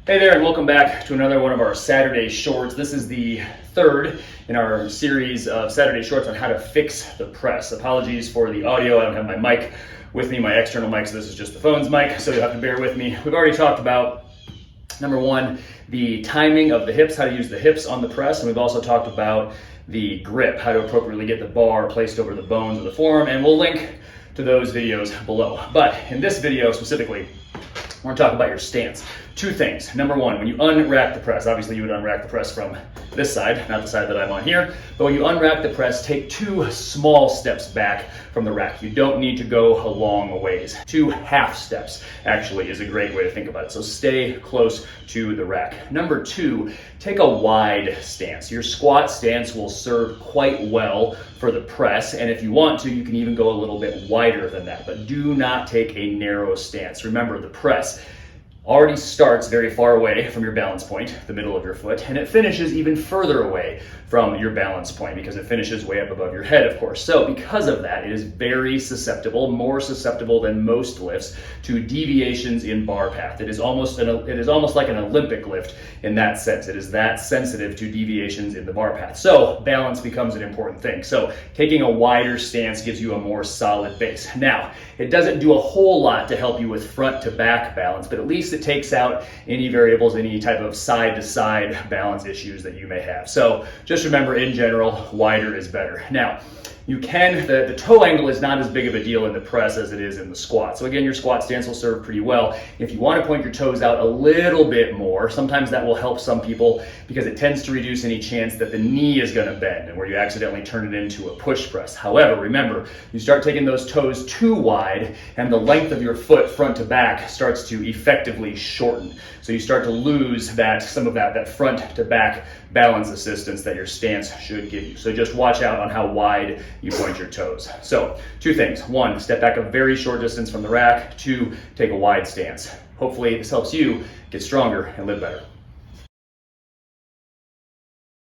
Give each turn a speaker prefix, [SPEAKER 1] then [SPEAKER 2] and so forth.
[SPEAKER 1] Hey there, and welcome back to another one of our Saturday shorts. This is the third in our series of Saturday shorts on how to fix the press. Apologies for the audio. I don't have my mic with me, my external mic, so this is just the phone's mic, so you'll have to bear with me. We've already talked about, number one, the timing of the hips, how to use the hips on the press, and we've also talked about the grip, how to appropriately get the bar placed over the bones of the forearm, and we'll link to those videos below. But in this video specifically, I want to talk about your stance. Two things. Number one, when you unrack the press, obviously you would unrack the press from this side, not the side that I'm on here, but when you unrack the press, take two small steps back from the rack. You don't need to go a long ways. 2 half steps actually is a great way to think about it. So stay close to the rack. Number two, take a wide stance. Your squat stance will serve quite well for the press, and if you want to, you can even go a little bit wider than that, but do not take a narrow stance. Remember, the press already starts very far away from your balance point, the middle of your foot, and it finishes even further away from your balance point because it finishes way up above your head, of course. So because of that, it is very susceptible, more susceptible than most lifts, to deviations in bar path. It is almost like an Olympic lift in that sense. It is that sensitive to deviations in the bar path. So balance becomes an important thing. So taking a wider stance gives you a more solid base. Now, it doesn't do a whole lot to help you with front to back balance, but at least it takes out any variables, any type of side to side balance issues that you may have. So just remember, in general, wider is better. Now, you can, the toe angle is not as big of a deal in the press as it is in the squat. So again, your squat stance will serve pretty well. If you want to point your toes out a little bit more, sometimes that will help some people because it tends to reduce any chance that the knee is going to bend and where you accidentally turn it into a push press. However, remember, you start taking those toes too wide and the length of your foot front to back starts to effectively shorten. So you start to lose some of that front to back balance assistance that your stance should give you. So just watch out on how wide you point your toes. So 2 things. 1, step back a very short distance from the rack. 2, take a wide stance. Hopefully this helps you get stronger and live better.